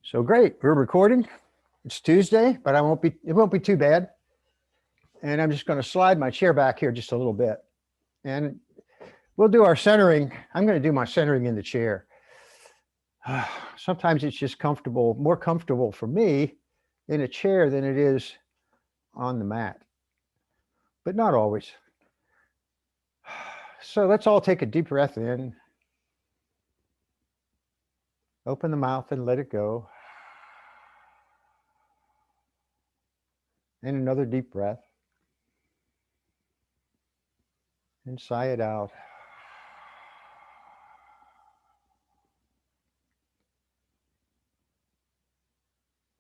So great, we're recording. It's Tuesday, but it won't be too bad. And I'm just going to slide my chair back here just a little bit. And we'll do our centering. I'm going to do my centering in the chair. Sometimes it's just more comfortable for me in a chair than it is on the mat, but not always. So let's all take a deep breath in. Open the mouth and let it go. And another deep breath. And sigh it out.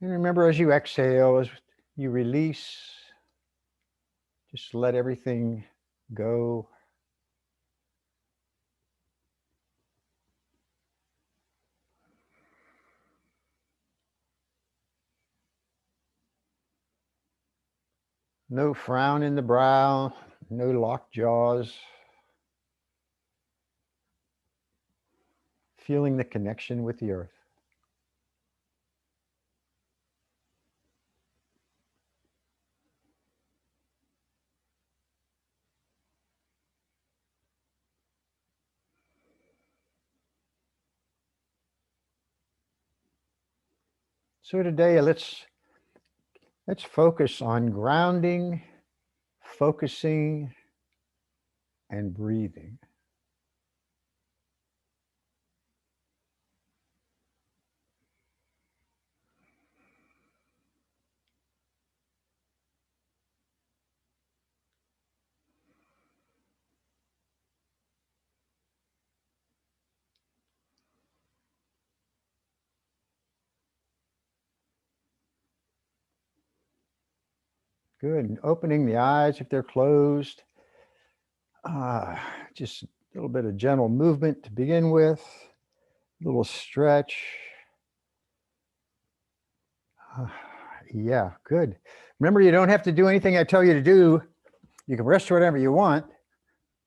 And remember, as you exhale, as you release, just let everything go. No frown in the brow, no locked jaws. Feeling the connection with the earth. So today, let's focus on grounding, focusing, and breathing. Good. And opening the eyes if they're closed. Just a little bit of gentle movement to begin with. A little stretch. Yeah, good. Remember, you don't have to do anything I tell you to do. You can rest whatever you want,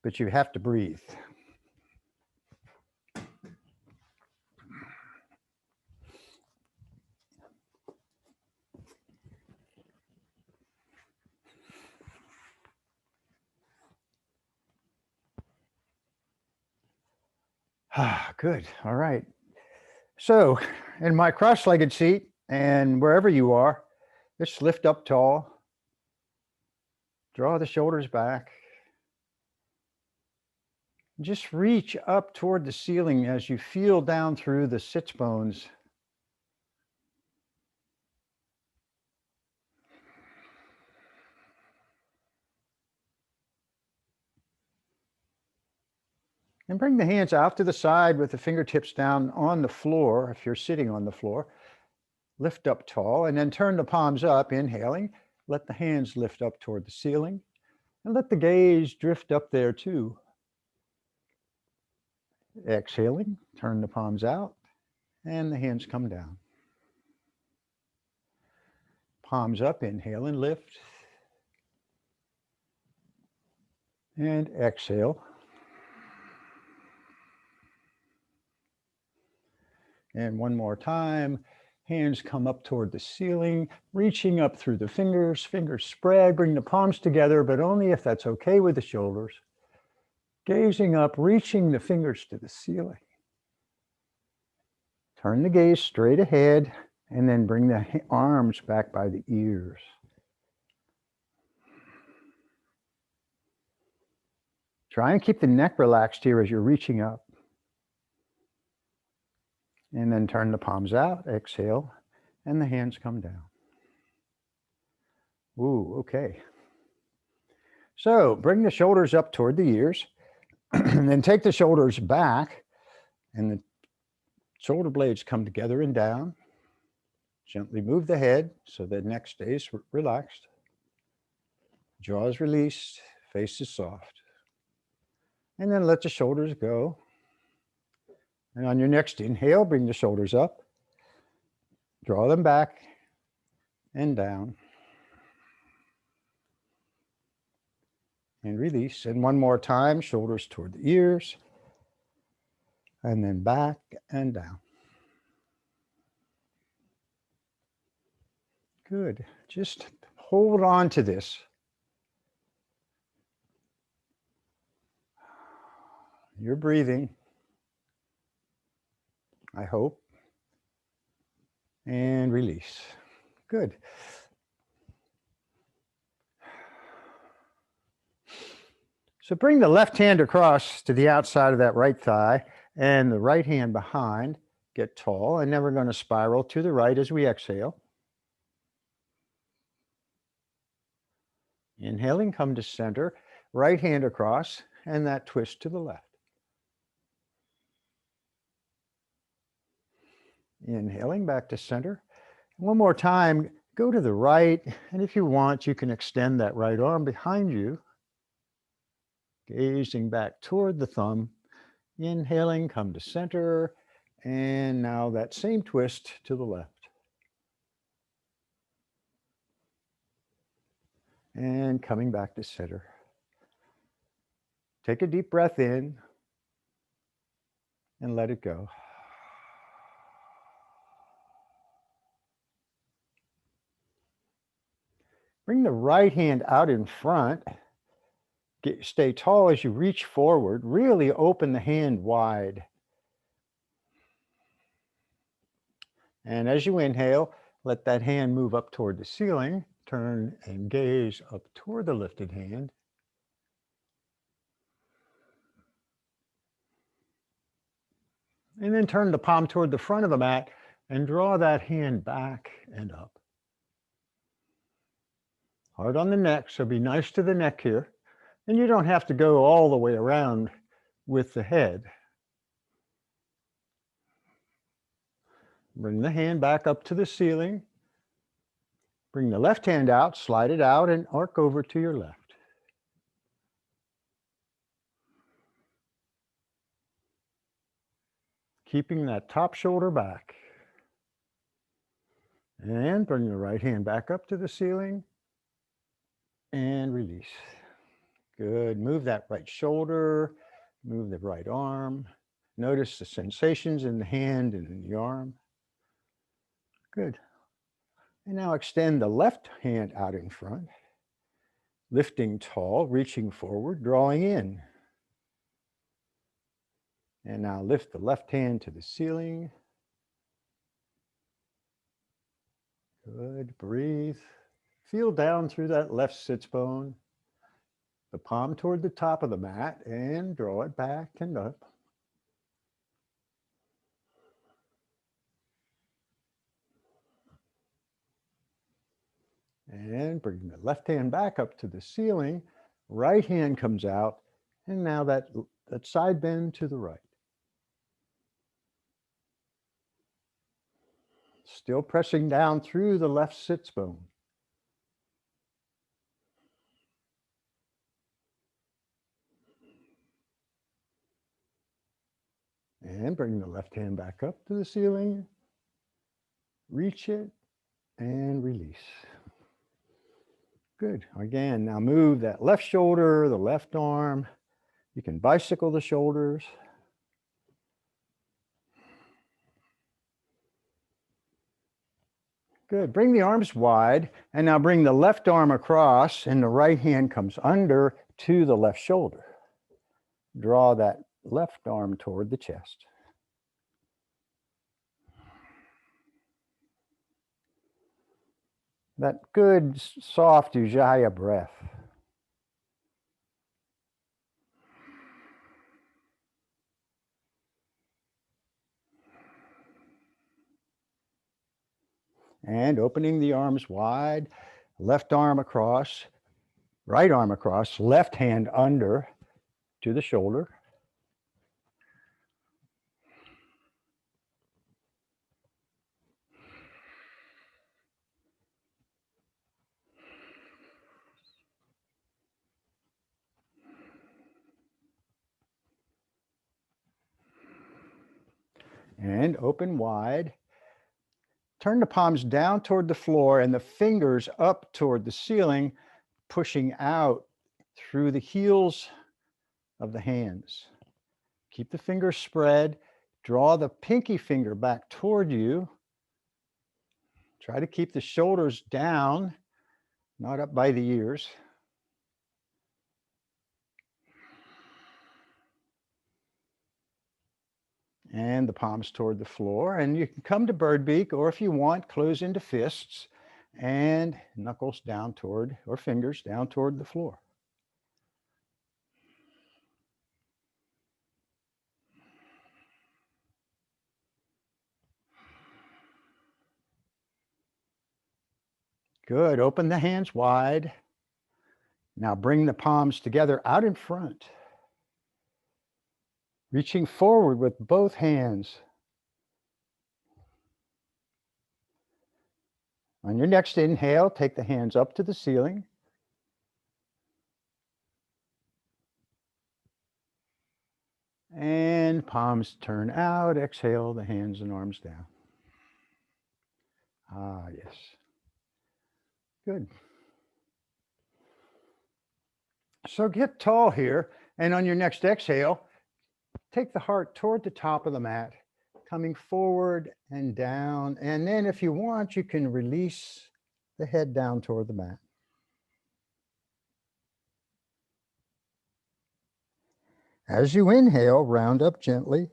but you have to breathe. Good. All right. So in my cross-legged seat and wherever you are, just lift up tall. Draw the shoulders back. Just reach up toward the ceiling as you feel down through the sits bones. And bring the hands out to the side with the fingertips down on the floor if you're sitting on the floor. Lift up tall and then turn the palms up, inhaling. Let the hands lift up toward the ceiling and let the gaze drift up there too. Exhaling, turn the palms out and the hands come down. Palms up, inhale and lift. And exhale. And one more time, hands come up toward the ceiling, reaching up through the fingers spread, bring the palms together, but only if that's okay with the shoulders. Gazing up, reaching the fingers to the ceiling. Turn the gaze straight ahead and then bring the arms back by the ears. Try and keep the neck relaxed here as you're reaching up. And then turn the palms out, exhale, and the hands come down. Ooh, okay. So bring the shoulders up toward the ears, and then take the shoulders back, and the shoulder blades come together and down. Gently move the head so the neck stays relaxed. Jaws released, face is soft. And then let the shoulders go. And on your next inhale, bring the shoulders up, draw them back and down. And release. And one more time, shoulders toward the ears, and then back and down. Good. Just hold on to this. You're breathing, I hope. And release. Good. So bring the left hand across to the outside of that right thigh and the right hand behind. Get tall, and then we're going to spiral to the right as we exhale. Inhaling, come to center, right hand across, and that twist to the left. Inhaling, back to center. One more time, go to the right, and if you want, you can extend that right arm behind you, gazing back toward the thumb. Inhaling, come to center, and now that same twist to the left. And coming back to center. Take a deep breath in and let it go. Bring the right hand out in front. Stay tall as you reach forward. Really open the hand wide. And as you inhale, let that hand move up toward the ceiling. Turn and gaze up toward the lifted hand. And then turn the palm toward the front of the mat and draw that hand back and up. Hard on the neck, so be nice to the neck here. And you don't have to go all the way around with the head. Bring the hand back up to the ceiling. Bring the left hand out, slide it out, and arc over to your left. Keeping that top shoulder back. And bring the right hand back up to the ceiling and release. Good. Move that right shoulder, move the right arm. Notice the sensations in the hand and in the arm. Good. And now extend the left hand out in front, lifting tall, reaching forward, drawing in. And now lift the left hand to the ceiling. Good. Breathe. Feel down through that left sits bone. The palm toward the top of the mat and draw it back and up. And bring the left hand back up to the ceiling. Right hand comes out. And now that side bend to the right. Still pressing down through the left sits bone. And bring the left hand back up to the ceiling. Reach it and release. Good. Again, now move that left shoulder, the left arm. You can bicycle the shoulders. Good. Bring the arms wide, and now bring the left arm across, and the right hand comes under to the left shoulder. Draw that left arm toward the chest. That good, soft Ujjayi breath. And opening the arms wide, left arm across, right arm across, left hand under to the shoulder. And open wide. Turn the palms down toward the floor and the fingers up toward the ceiling, pushing out through the heels of the hands. Keep the fingers spread. Draw the pinky finger back toward you. Try to keep the shoulders down, not up by the ears. And the palms toward the floor. And you can come to bird beak, or if you want, close into fists and knuckles down toward, or fingers down toward the floor. Good. Open the hands wide. Now bring the palms together out in front. Reaching forward with both hands. On your next inhale, take the hands up to the ceiling. And palms turn out. Exhale, the hands and arms down. Ah, yes. Good. So get tall here, and on your next exhale, take the heart toward the top of the mat, coming forward and down. And then if you want, you can release the head down toward the mat. As you inhale, round up gently.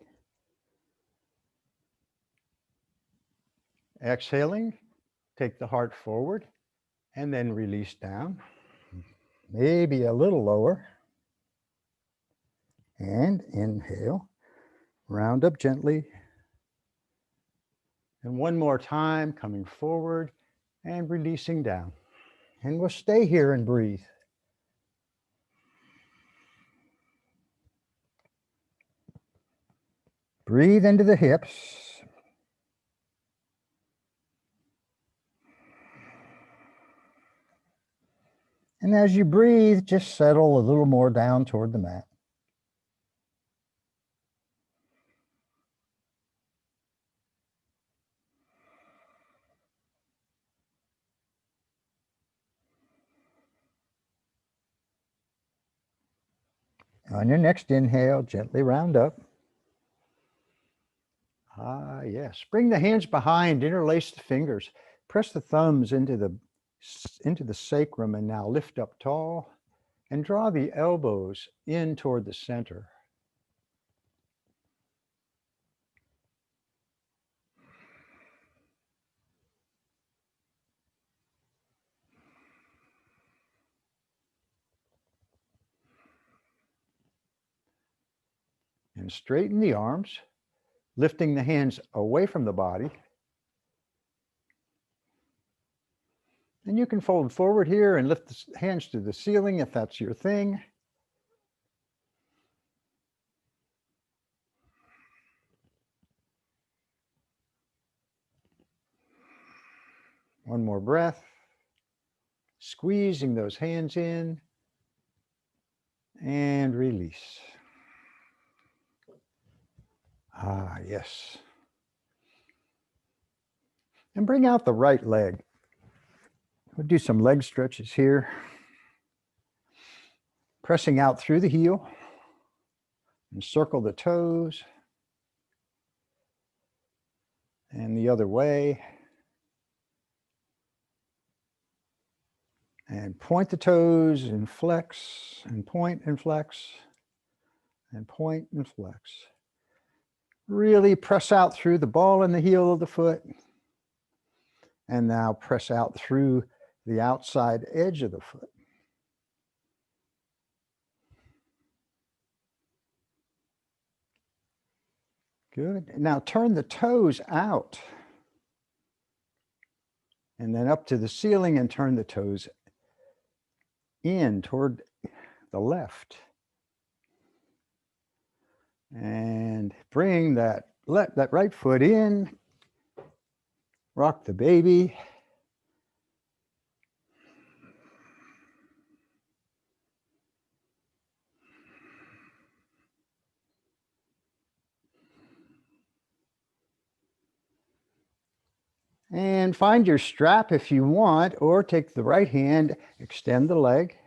Exhaling, take the heart forward and then release down. Maybe a little lower. And inhale, round up gently. And one more time, coming forward and releasing down. And we'll stay here and breathe. Breathe into the hips. And as you breathe, just settle a little more down toward the mat. On your next inhale, gently round up. Ah, yes. Bring the hands behind, interlace the fingers. Press the thumbs into the sacrum, and now lift up tall and draw the elbows in toward the center. And straighten the arms, lifting the hands away from the body. And you can fold forward here and lift the hands to the ceiling if that's your thing. One more breath. Squeezing those hands in and release. Ah, yes. And bring out the right leg. We'll do some leg stretches here. Pressing out through the heel and circle the toes. And the other way. And point the toes and flex and point and flex and point and flex. Really press out through the ball and the heel of the foot. And now press out through the outside edge of the foot. Good. Now turn the toes out. And then up to the ceiling and turn the toes in toward the left. And bring that right foot in. Rock the baby. And find your strap if you want, or take the right hand, extend the leg.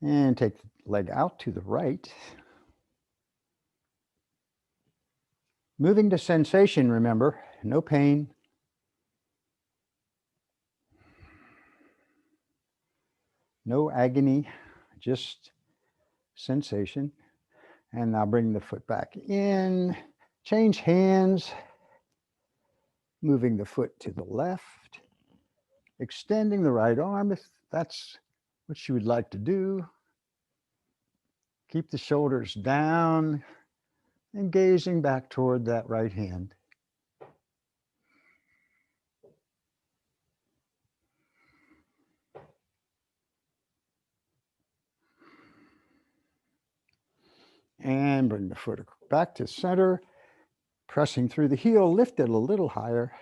And take the leg out to the right. Moving to sensation, remember, no pain. No agony, just sensation. And now bring the foot back in, change hands, moving the foot to the left, extending the right arm if that's what you would like to do. Keep the shoulders down and gazing back toward that right hand. And bring the foot back to center, pressing through the heel, lift it a little higher.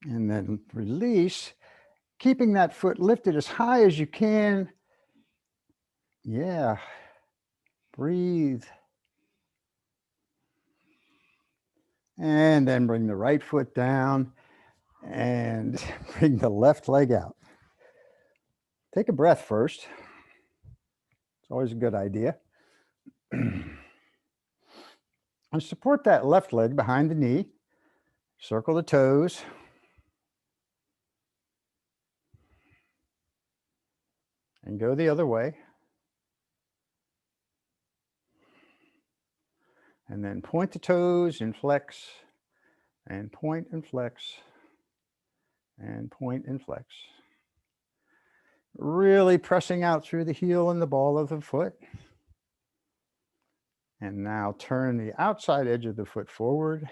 And then release, keeping that foot lifted as high as you can. Yeah, breathe. And then bring the right foot down and bring the left leg out. Take a breath first. It's always a good idea. And support that left leg behind the knee. Circle the toes. And go the other way. And then point the toes and flex, and point and flex, and point and flex. Really pressing out through the heel and the ball of the foot. And now turn the outside edge of the foot forward.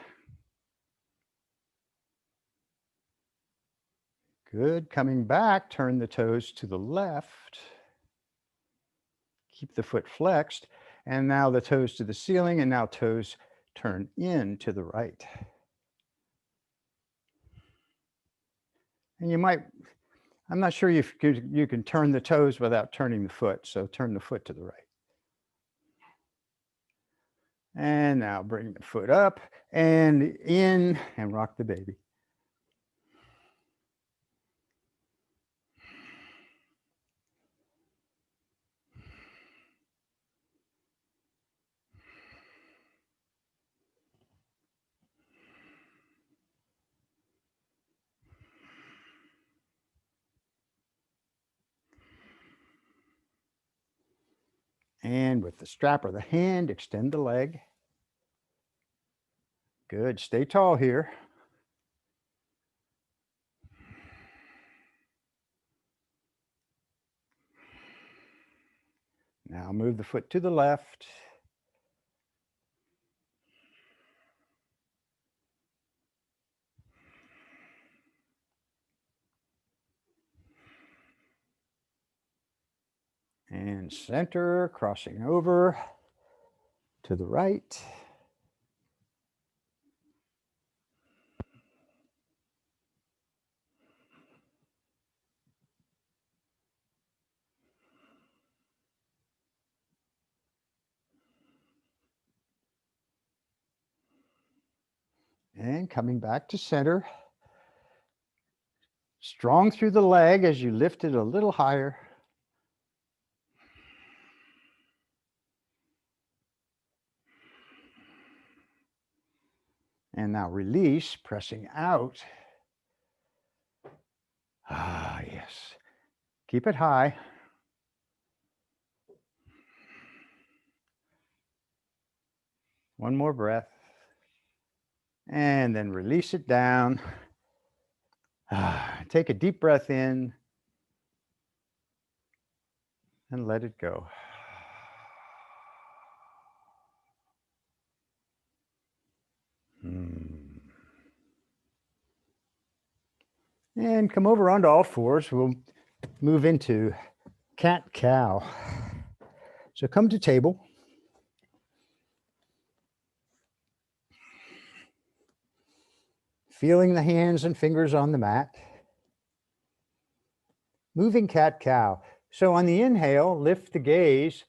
Good. Coming back, turn the toes to the left. Keep the foot flexed. And now the toes to the ceiling, and now toes turn in to the right. And you might, I'm not sure if you can turn the toes without turning the foot, so turn the foot to the right. And now bring the foot up and in and rock the baby. And with the strap of the hand, extend the leg. Good. Stay tall here. Now move the foot to the left. And center, crossing over to the right. And coming back to center. Strong through the leg as you lift it a little higher. And now release, pressing out. Ah, yes. Keep it high. One more breath. And then release it down. Take a deep breath in and let it go. And come over onto all fours. We'll move into cat-cow. So come to table. Feeling the hands and fingers on the mat. Moving cat-cow. So on the inhale, lift the gaze,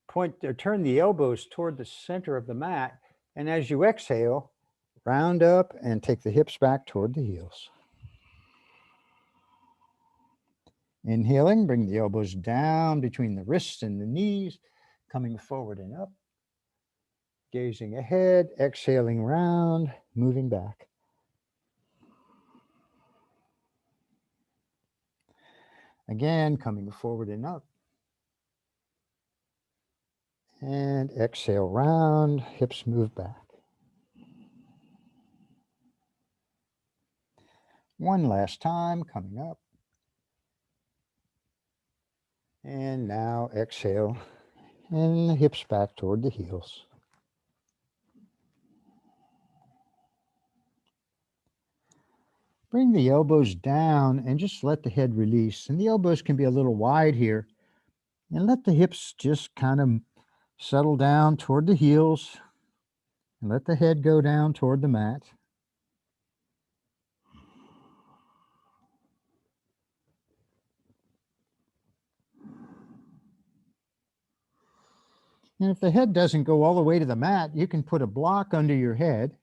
point or turn the elbows toward the center of the mat, And as you exhale, round up and take the hips back toward the heels. Inhaling, bring the elbows down between the wrists and the knees, coming forward and up. Gazing ahead, exhaling round, moving back. Again, coming forward and up. And exhale round, hips move back. One last time, coming up. And now exhale, and the hips back toward the heels. Bring the elbows down and just let the head release. And the elbows can be a little wide here. And let the hips just kind of settle down toward the heels. And let the head go down toward the mat. And if the head doesn't go all the way to the mat, you can put a block under your head.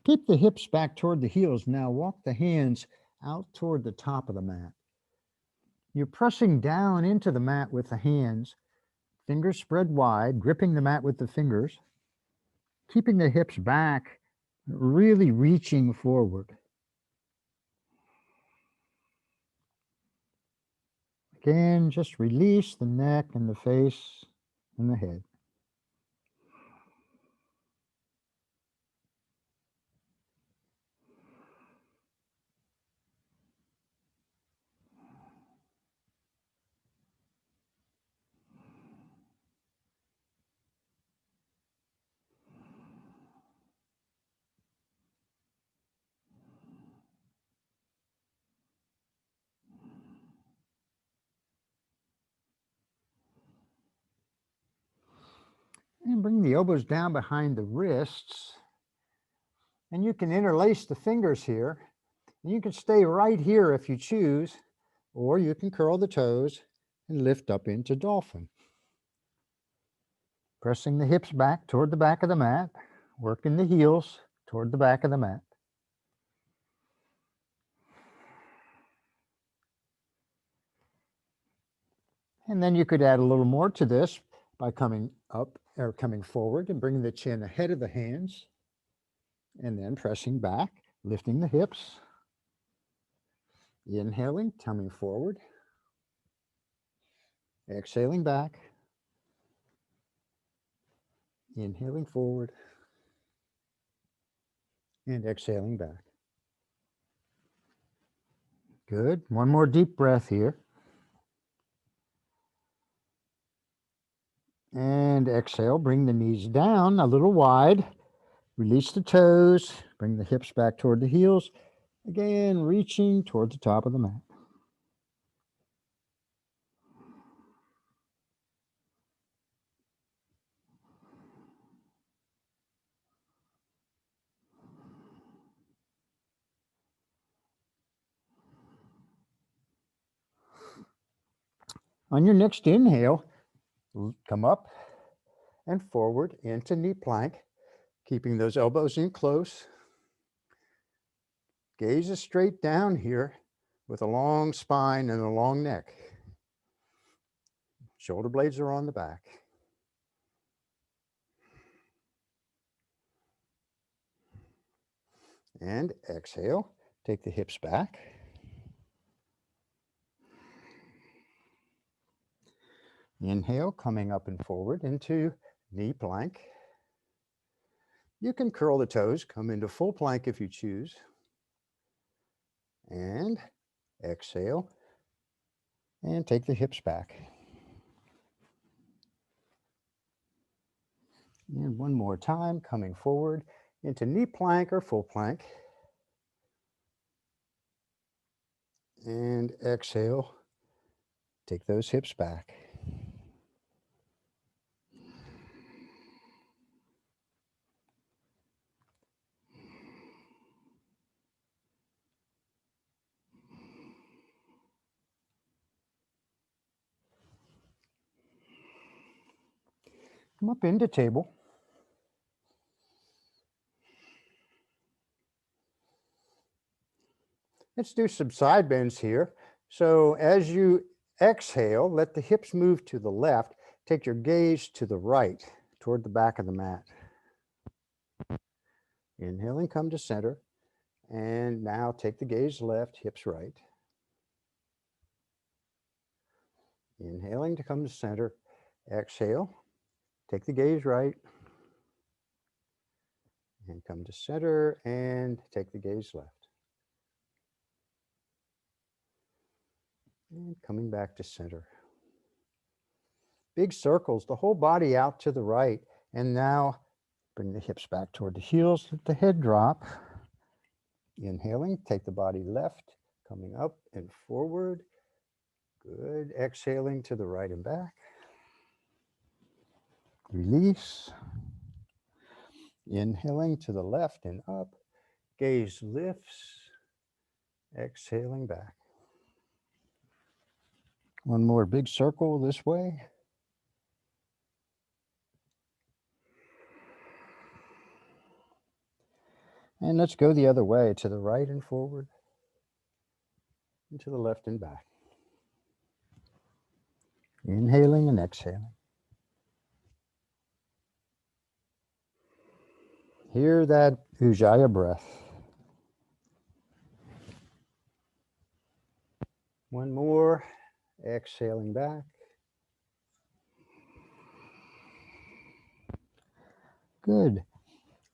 Keep the hips back toward the heels. Now walk the hands out toward the top of the mat. You're pressing down into the mat with the hands, fingers spread wide, gripping the mat with the fingers, keeping the hips back, really reaching forward. Again, just release the neck and the face and the head. And bring the elbows down behind the wrists. And you can interlace the fingers here. And you can stay right here if you choose, or you can curl the toes and lift up into Dolphin. Pressing the hips back toward the back of the mat, working the heels toward the back of the mat. And then you could add a little more to this by coming up or coming forward and bringing the chin ahead of the hands, and then pressing back, lifting the hips, inhaling, coming forward, exhaling back, inhaling forward, and exhaling back. Good. One more deep breath here. And exhale, bring the knees down a little wide. Release the toes, bring the hips back toward the heels. Again, reaching toward the top of the mat. On your next inhale, come up and forward into knee plank, keeping those elbows in close. Gaze is straight down here with a long spine and a long neck. Shoulder blades are on the back. And exhale, take the hips back. Inhale, coming up and forward into knee plank. You can curl the toes, come into full plank if you choose. And exhale, and take the hips back. And one more time, coming forward into knee plank or full plank. And exhale. Take those hips back. Come up into table. Let's do some side bends here. So as you exhale, let the hips move to the left. Take your gaze to the right, toward the back of the mat. Inhaling, come to center. And now take the gaze left, hips right. Inhaling to come to center. Exhale. Take the gaze right. And come to center and take the gaze left. And coming back to center. Big circles, the whole body out to the right. And now bring the hips back toward the heels, let the head drop. Inhaling, take the body left, coming up and forward. Good. Exhaling to the right and back. Release. Inhaling to the left and up. Gaze lifts. Exhaling back. One more big circle this way. And let's go the other way, to the right and forward, and to the left and back. Inhaling and exhaling. Hear that Ujjayi breath. One more, exhaling back. Good.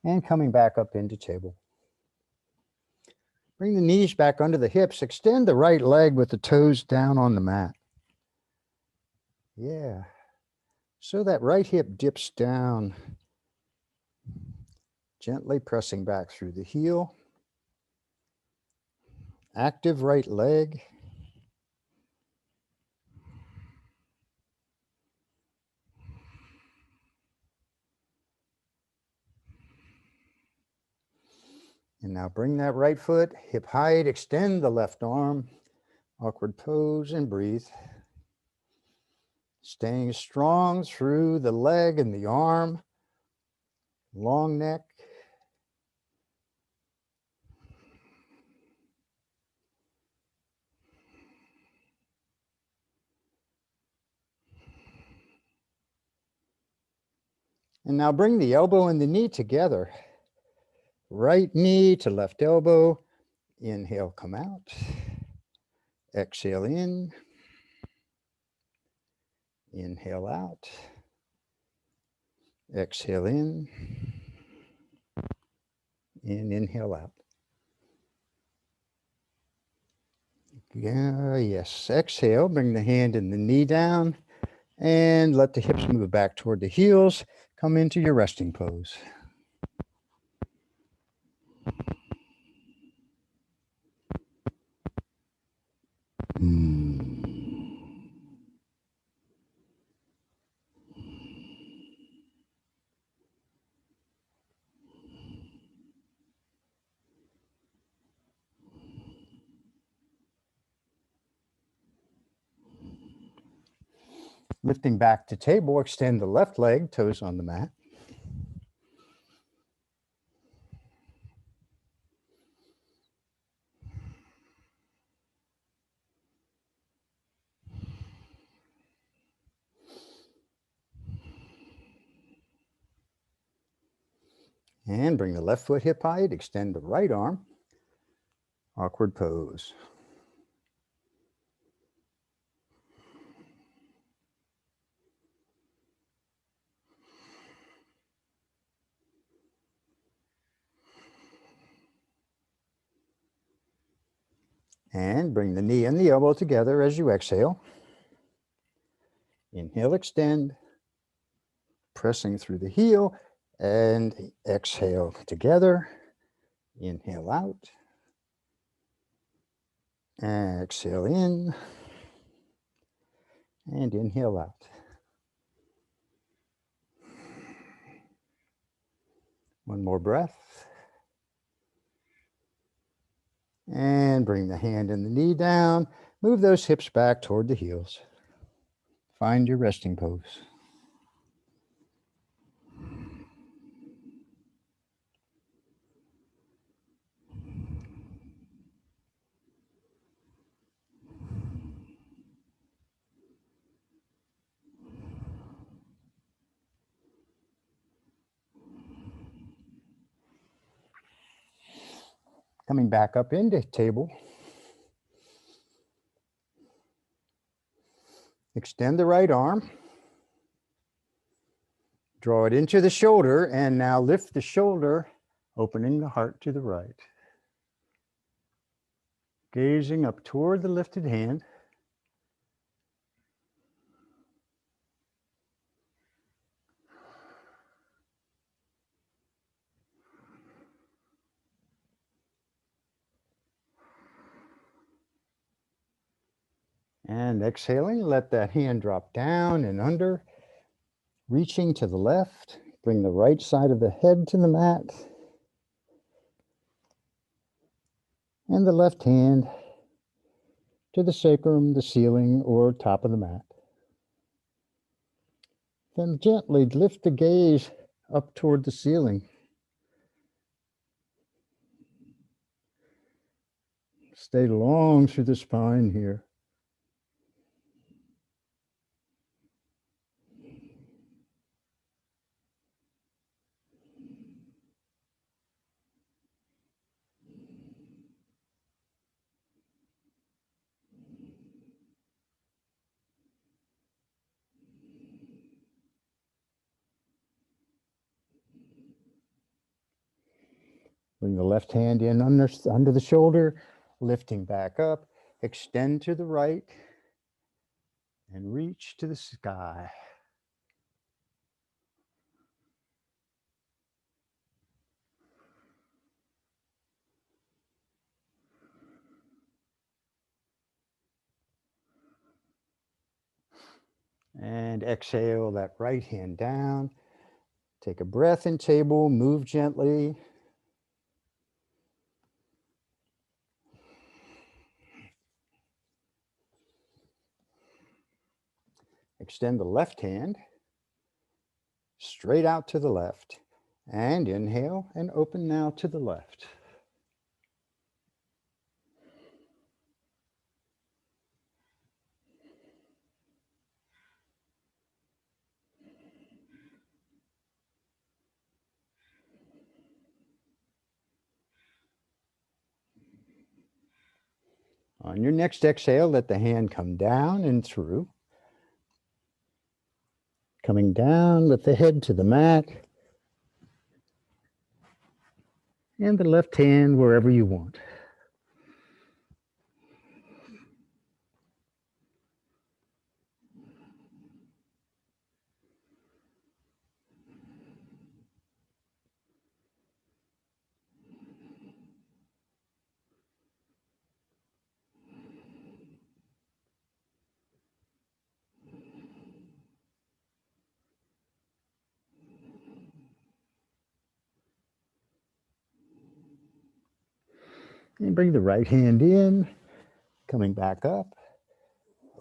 And coming back up into table. Bring the knees back under the hips. Extend the right leg with the toes down on the mat. Yeah. So that right hip dips down, gently pressing back through the heel. Active right leg. And now bring that right foot hip height, extend the left arm, awkward pose and breathe. Staying strong through the leg and the arm, long neck. And now bring the elbow and the knee together. Right knee to left elbow. Inhale, come out. Exhale in. Inhale out. Exhale in. And inhale out. Yeah, yes. Exhale, bring the hand and the knee down. And let the hips move back toward the heels. Come into your resting pose. Lifting back to table, extend the left leg, toes on the mat. And bring the left foot hip height, extend the right arm, awkward pose. And bring the knee and the elbow together as you exhale. Inhale, extend, pressing through the heel, and exhale together. Inhale out. And exhale in. And inhale out. One more breath. And bring the hand and the knee down. Move those hips back toward the heels. Find your resting pose. Coming back up into table. Extend the right arm. Draw it into the shoulder, and now lift the shoulder, opening the heart to the right. Gazing up toward the lifted hand. And exhaling, let that hand drop down and under. Reaching to the left, bring the right side of the head to the mat. And the left hand to the sacrum, the ceiling, or top of the mat. Then gently lift the gaze up toward the ceiling. Stay long through the spine here. Bring the left hand in under the shoulder, lifting back up. Extend to the right and reach to the sky. And exhale that right hand down. Take a breath in table, move gently. Extend the left hand straight out to the left. And inhale and open now to the left. On your next exhale, let the hand come down and through. Coming down, lift the head to the mat. And the left hand wherever you want. And bring the right hand in, coming back up,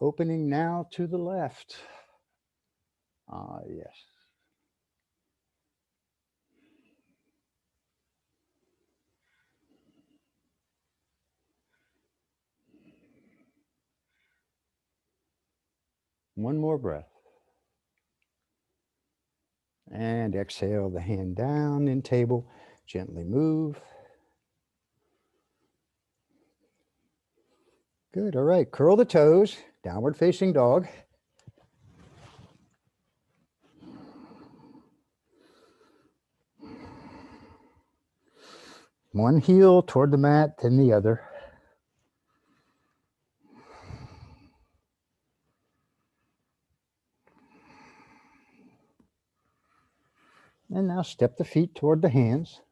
opening now to the left. Ah, yes. One more breath. And exhale the hand down in table, gently move. Good, all right, curl the toes, downward facing dog. One heel toward the mat, then the other. And now step the feet toward the hands.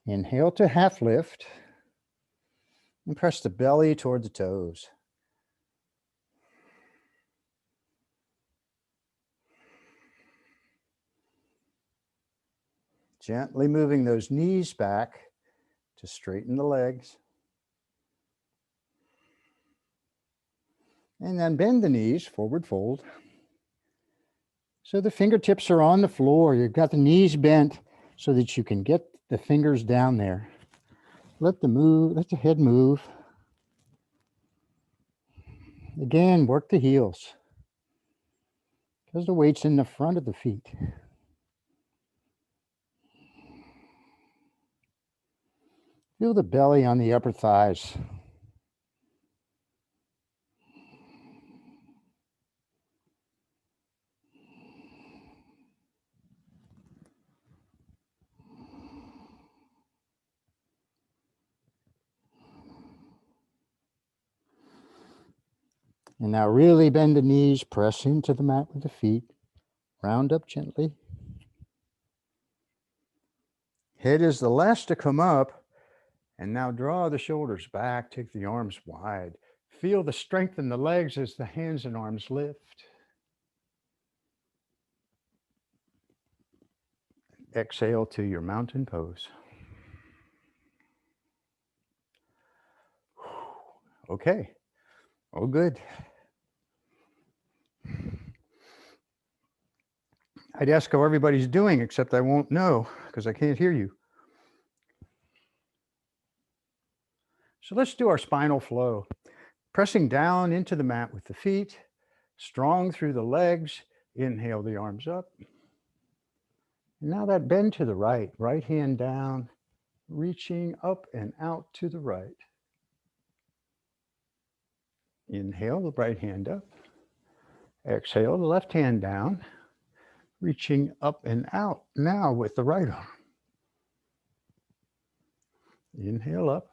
Inhale to half lift and press the belly toward the toes. Gently moving those knees back to straighten the legs. And then bend the knees, forward fold. So the fingertips are on the floor. You've got the knees bent so that you can get the fingers down there. Let the head move. Again, work the heels because the weight's in the front of the feet. Feel the belly on the upper thighs. And now really bend the knees, press into the mat with the feet. Round up gently. Head is the last to come up. And now draw the shoulders back, take the arms wide. Feel the strength in the legs as the hands and arms lift. Exhale to your mountain pose. Okay, oh good. I'd ask how everybody's doing, except I won't know because I can't hear you. So let's do our spinal flow. Pressing down into the mat with the feet, strong through the legs. Inhale the arms up. And now that bend to the right, right hand down, reaching up and out to the right. Inhale the right hand up. Exhale the left hand down, reaching up and out now with the right arm. Inhale up.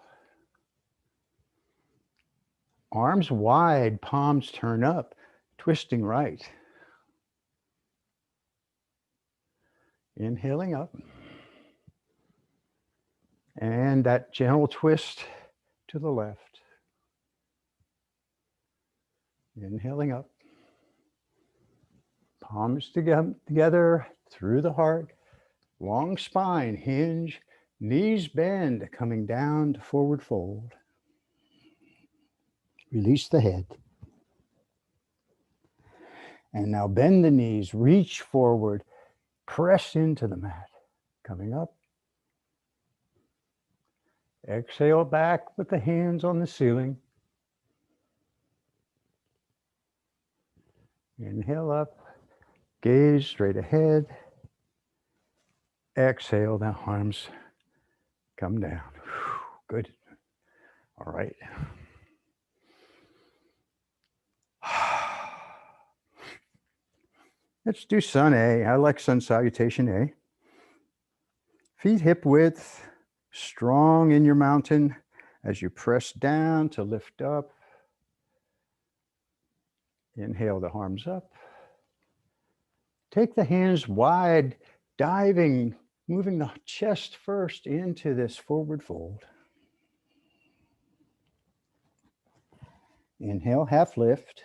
Arms wide, palms turn up, twisting right. Inhaling up. And that gentle twist to the left. Inhaling up. Palms together through the heart. Long spine, hinge, knees bend, coming down to forward fold. Release the head. And now bend the knees, reach forward, press into the mat. Coming up. Exhale back with the hands on the ceiling. Inhale up, gaze straight ahead. Exhale, the arms come down. Good. All right. Let's do sun A. I like sun salutation A. Feet hip width, strong in your mountain as you press down to lift up. Inhale the arms up. Take the hands wide, diving, moving the chest first into this forward fold. Inhale, half lift.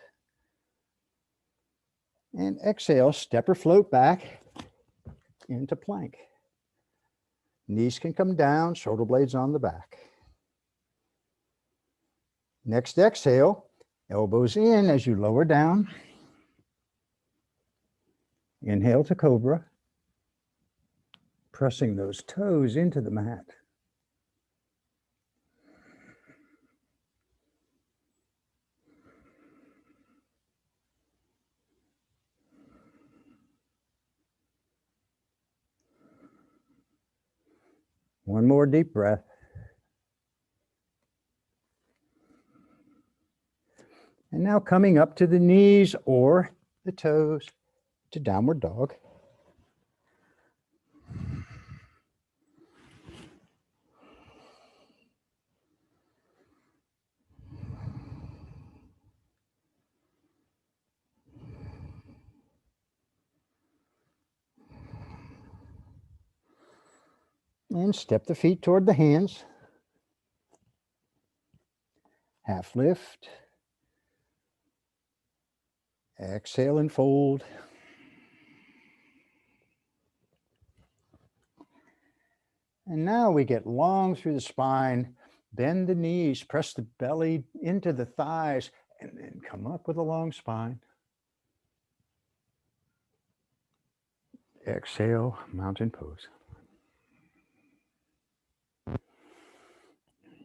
And exhale, step or float back into plank. Knees can come down, shoulder blades on the back. Next exhale, elbows in as you lower down. Inhale to cobra. Pressing those toes into the mat. One more deep breath. And now coming up to the knees or the toes to downward dog. And step the feet toward the hands. Half lift. Exhale and fold. And now we get long through the spine, bend the knees, press the belly into the thighs, and then come up with a long spine. Exhale, mountain pose.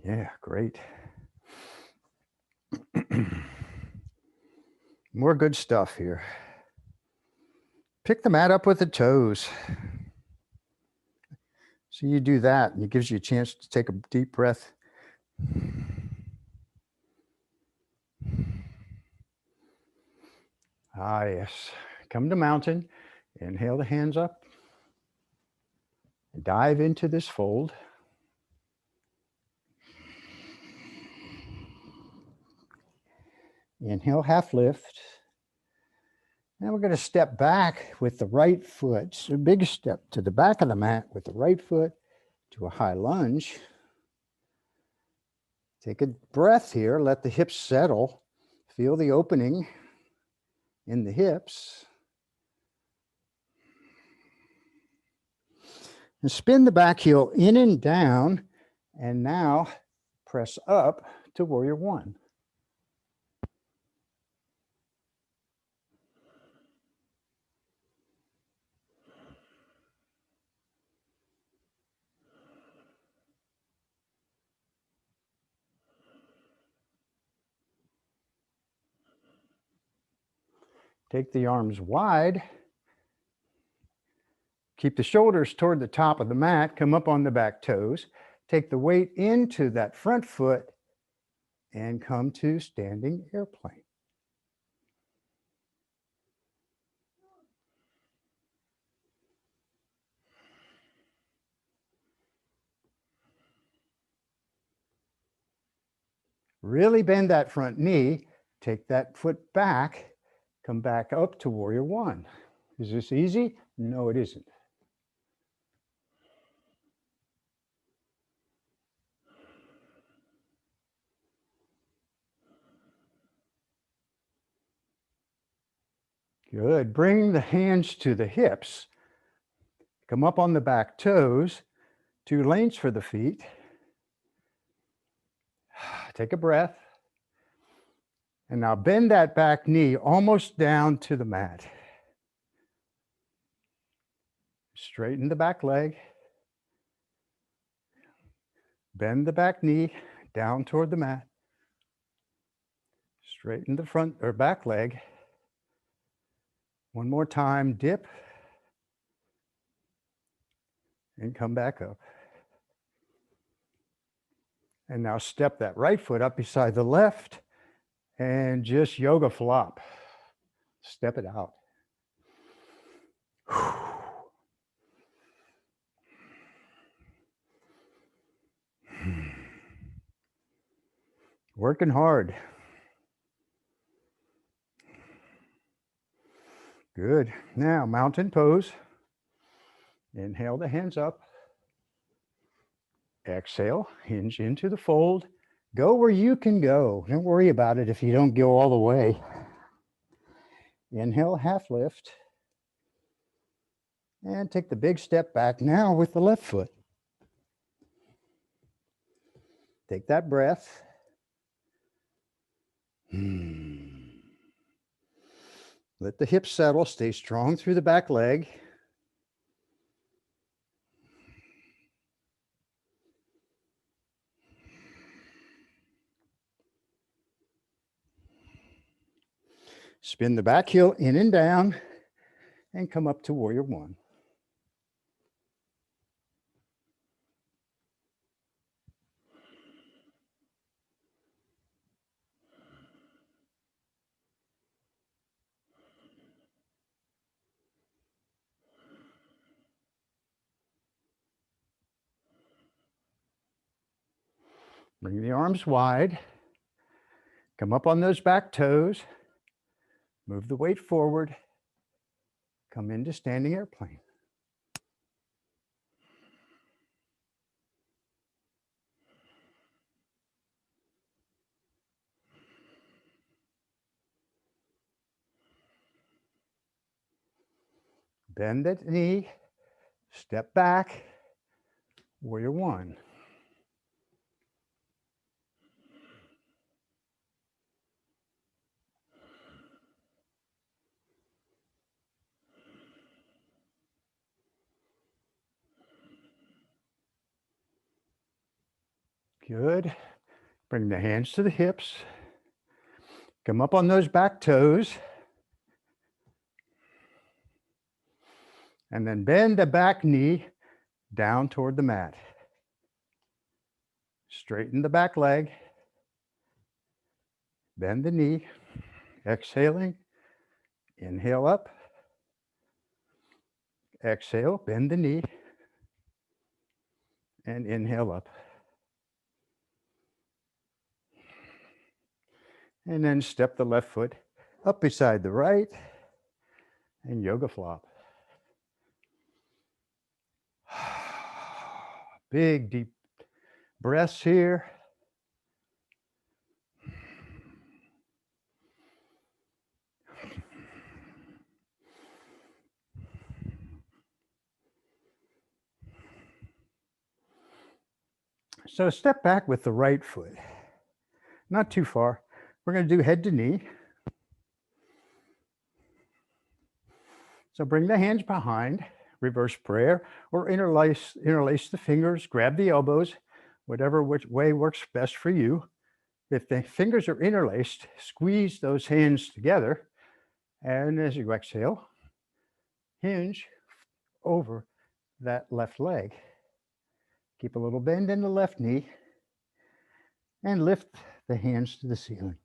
Yeah, great. More good stuff here. Pick the mat up with the toes. So you do that, and it gives you a chance to take a deep breath. Ah, yes. Come to mountain. Inhale the hands up. Dive into this fold. Inhale, half lift. Now we're going to step back with the right foot. So big step to the back of the mat with the right foot to a high lunge. Take a breath here. Let the hips settle. Feel the opening in the hips. And spin the back heel in and down. And now press up to warrior one. Take the arms wide. Keep the shoulders toward the top of the mat. Come up on the back toes. Take the weight into that front foot and come to standing airplane. Really bend that front knee. Take that foot back. Come back up to warrior one. Is this easy? No, it isn't. Good. Bring the hands to the hips. Come up on the back toes. 2 lanes for the feet. Take a breath. And now bend that back knee almost down to the mat. Straighten the back leg. Bend the back knee down toward the mat. Straighten the front or back leg. One more time, dip. And come back up. And now step that right foot up beside the left and just yoga flop. Step it out. Working hard. Good. Now, mountain pose. Inhale the hands up. Exhale, hinge into the fold. Go where you can go. Don't worry about it if you don't go all the way. Inhale, half lift. And take the big step back now with the left foot. Take that breath. Let the hips settle. Stay strong through the back leg. Spin the back heel in and down and come up to warrior one. Bring the arms wide. Come up on those back toes. Move the weight forward. Come into standing airplane. Bend that knee, step back, warrior one. Good. Bring the hands to the hips. Come up on those back toes. And then bend the back knee down toward the mat. Straighten the back leg. Bend the knee. Exhaling. Inhale up. Exhale, bend the knee. And inhale up. And then step the left foot up beside the right and yoga flop. Big, deep breaths here. So step back with the right foot, not too far. We're going to do head to knee. So bring the hands behind, reverse prayer, or interlace the fingers, grab the elbows, whatever which way works best for you. If the fingers are interlaced, squeeze those hands together. And as you exhale, hinge over that left leg. Keep a little bend in the left knee and lift the hands to the ceiling.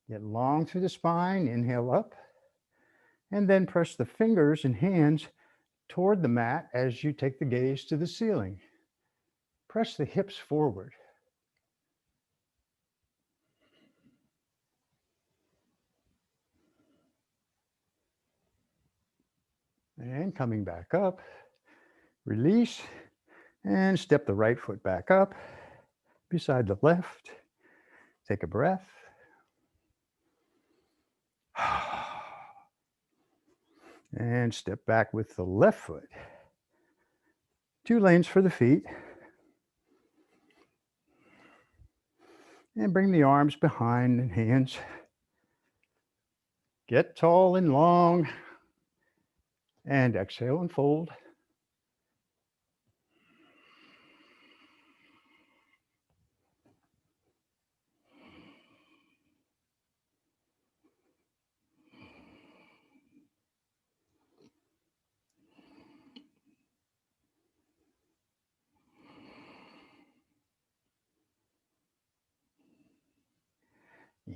Get long through the spine, inhale up, and then press the fingers and hands toward the mat as you take the gaze to the ceiling. Press the hips forward. And coming back up, release, and step the right foot back up beside the left. Take a breath. And step back with the left foot. 2 lanes for the feet. And bring the arms behind and hands. Get tall and long. And exhale and fold.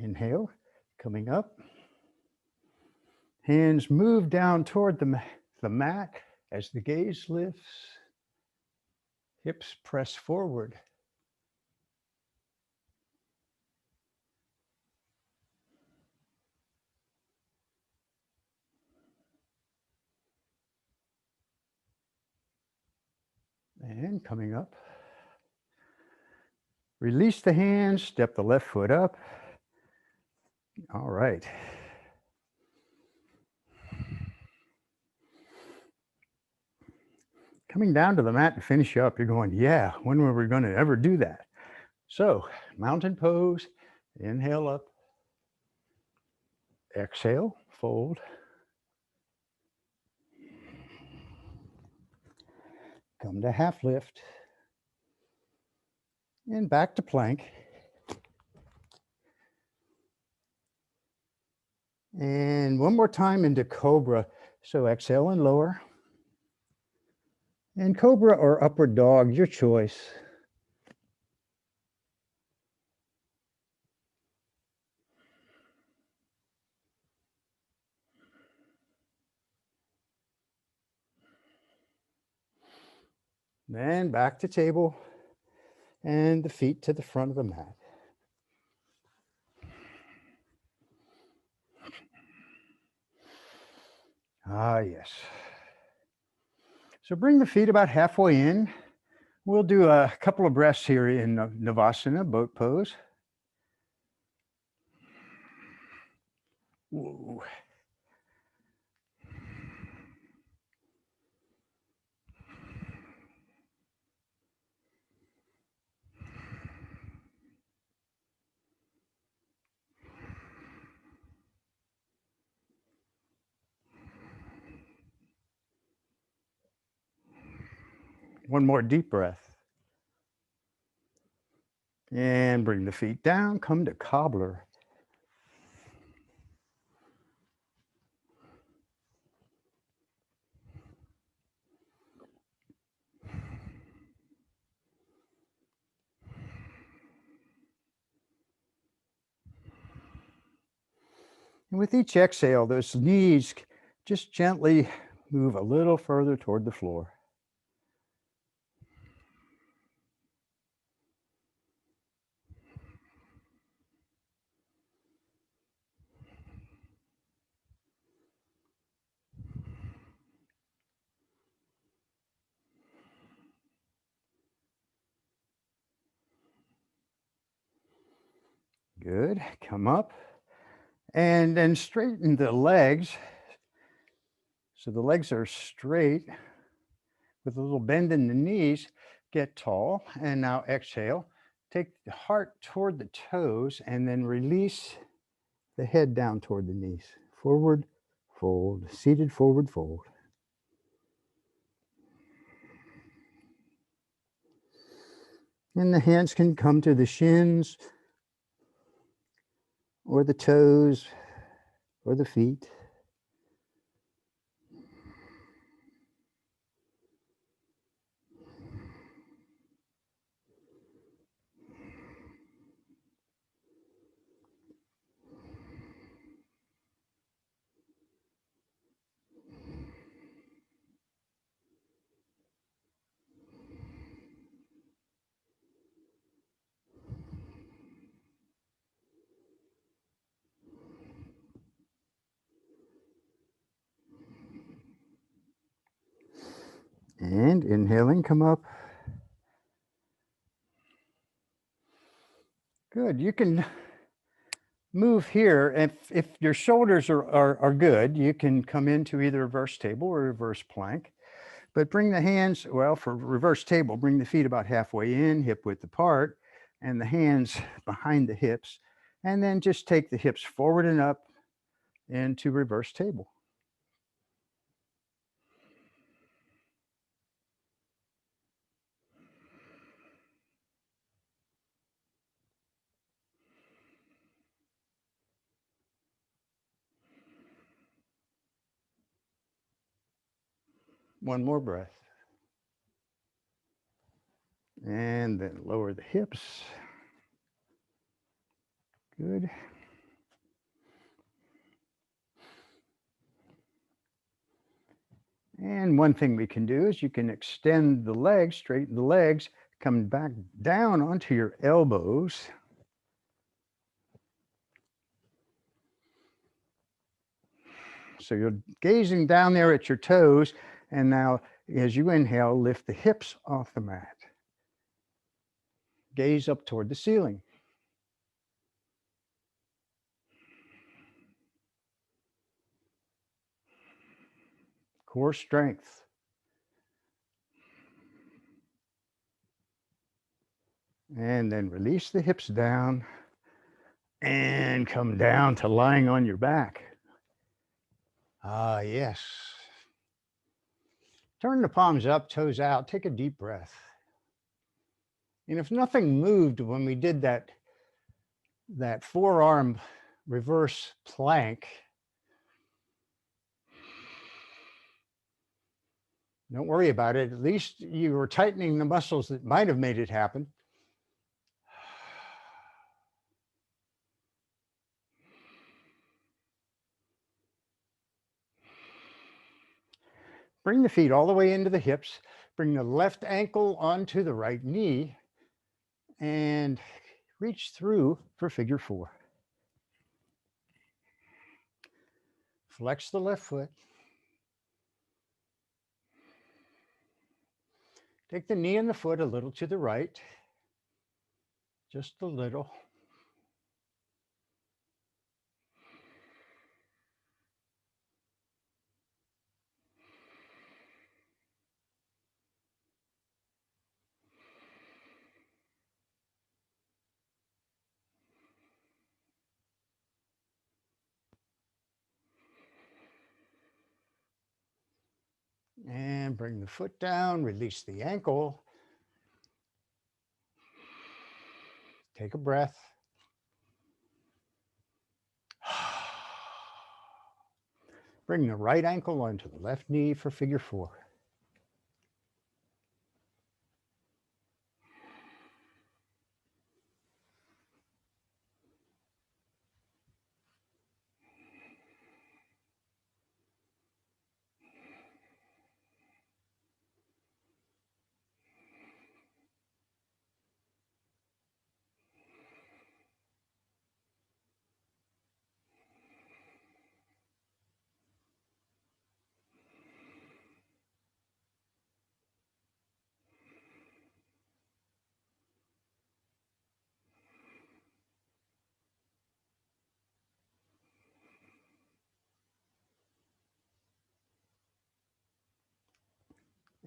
Inhale, coming up. Hands move down toward the mat as the gaze lifts. Hips press forward. And coming up. Release the hands, step the left foot up. All right. Coming down to the mat to finish up, you're going, yeah, when were we going to ever do that? So, mountain pose, inhale up, exhale, fold. Come to half lift. And back to plank. And one more time into cobra. So exhale and lower. And cobra or upward dog, your choice. Then back to table and the feet to the front of the mat. Ah, yes. So bring the feet about halfway in. We'll do a couple of breaths here in Navasana, boat pose. Whoa. One more deep breath. And bring the feet down, come to cobbler. And with each exhale, those knees just gently move a little further toward the floor. Good. Come up and then straighten the legs. So the legs are straight with a little bend in the knees. Get tall. And now exhale. Take the heart toward the toes and then release the head down toward the knees. Forward, fold. Seated, forward, fold. And the hands can come to the shins or the toes or the feet. And inhaling, come up. Good. You can move here. If your shoulders are good, you can come into either reverse table or reverse plank. But bring the hands, well, for reverse table, bring the feet about halfway in, hip width apart, and the hands behind the hips. And then just take the hips forward and up into reverse table. One more breath. And then lower the hips. Good. And one thing we can do is you can extend the legs, straighten the legs, come back down onto your elbows. So you're gazing down there at your toes, and now as you inhale, lift the hips off the mat. Gaze up toward the ceiling. Core strength. And then release the hips down and come down to lying on your back. Ah, yes. Turn the palms up, toes out, take a deep breath. And if nothing moved when we did that forearm reverse plank, don't worry about it. At least you were tightening the muscles that might have made it happen. Bring the feet all the way into the hips. Bring the left ankle onto the right knee and reach through for figure four. Flex the left foot. Take the knee and the foot a little to the right, just a little. And bring the foot down, release the ankle. Take a breath. Bring the right ankle onto the left knee for figure 4.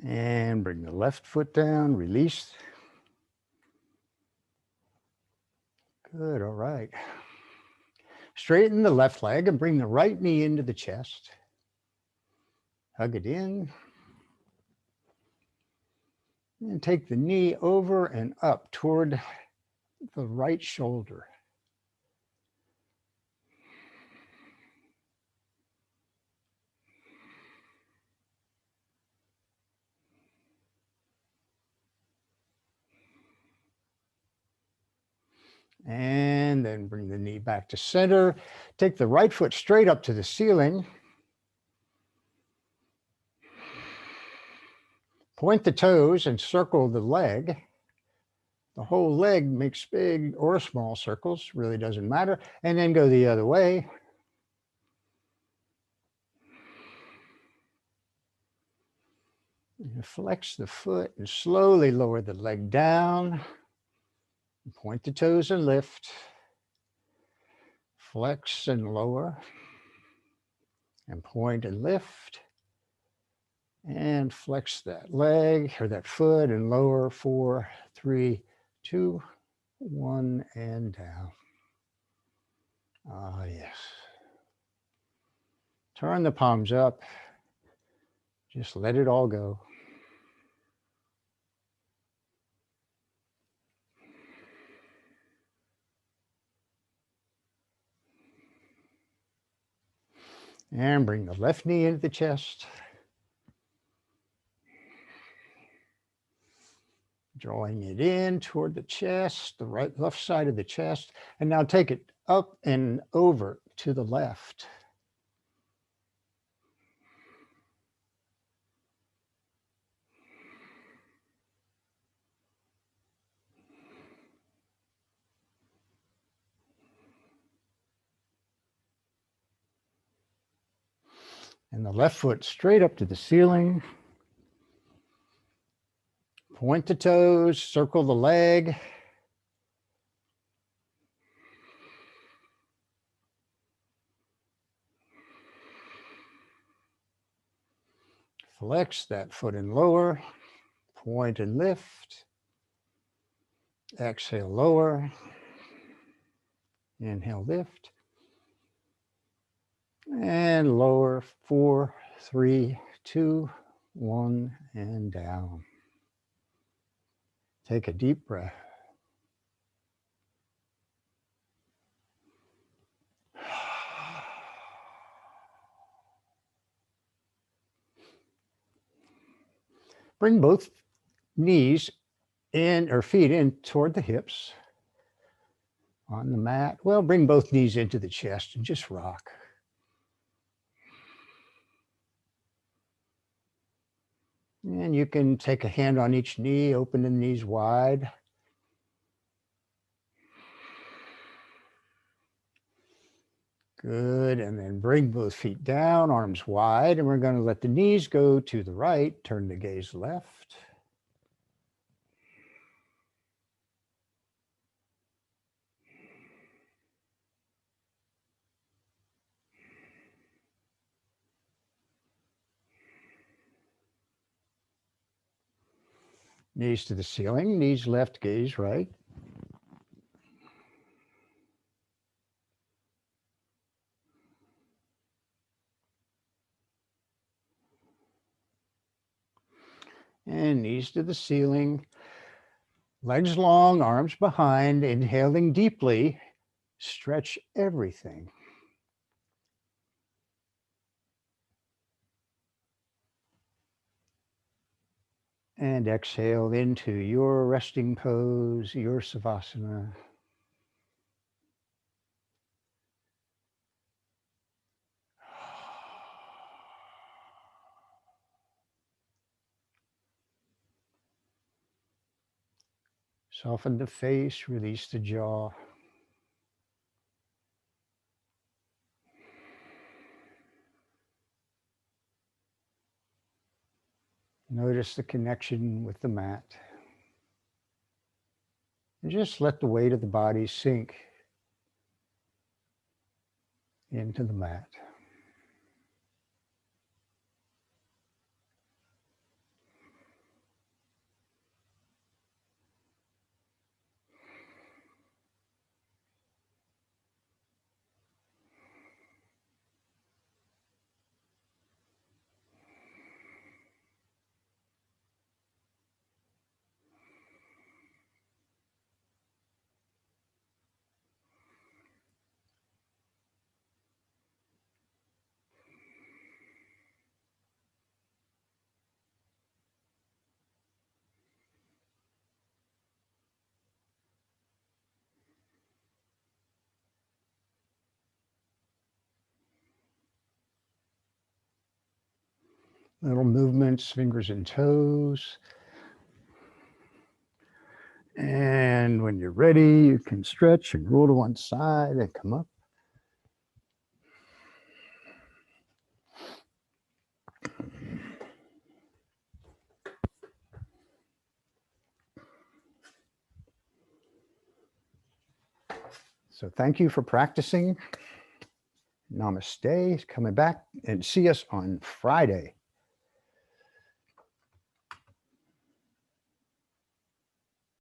And bring the left foot down, release. Good, all right. Straighten the left leg and bring the right knee into the chest. Hug it in. And take the knee over and up toward the right shoulder. And then bring the knee back to center. Take the right foot straight up to the ceiling. Point the toes and circle the leg. The whole leg makes big or small circles, really doesn't matter. And then go the other way. And flex the foot and slowly lower the leg down. Point the toes and lift. Flex and lower. And point and lift. And flex that leg or that foot and lower. 4, 3, 2, 1, and down. Ah, yes. Turn the palms up. Just let it all go. And bring the left knee into the chest. Drawing it in toward the chest, the left side of the chest. And now take it up and over to the left. And the left foot straight up to the ceiling. Point the toes, circle the leg. Flex that foot and lower. Point and lift. Exhale, lower. Inhale, lift. And lower. 4, 3, 2, 1, and down. Take a deep breath. Bring both knees in or feet in toward the hips on the mat. Well, bring both knees into the chest and just rock. And you can take a hand on each knee, open the knees wide. Good, and then bring both feet down, arms wide, and we're going to let the knees go to the right, turn the gaze left. Knees to the ceiling, knees left, gaze right. And knees to the ceiling, legs long, arms behind, inhaling deeply, stretch everything. And exhale into your resting pose, your savasana. Soften the face, release the jaw. Notice the connection with the mat. And just let the weight of the body sink into the mat. Little movements, fingers and toes. And when you're ready, you can stretch and roll to one side and come up. So thank you for practicing. Namaste. Coming back and see us on Friday.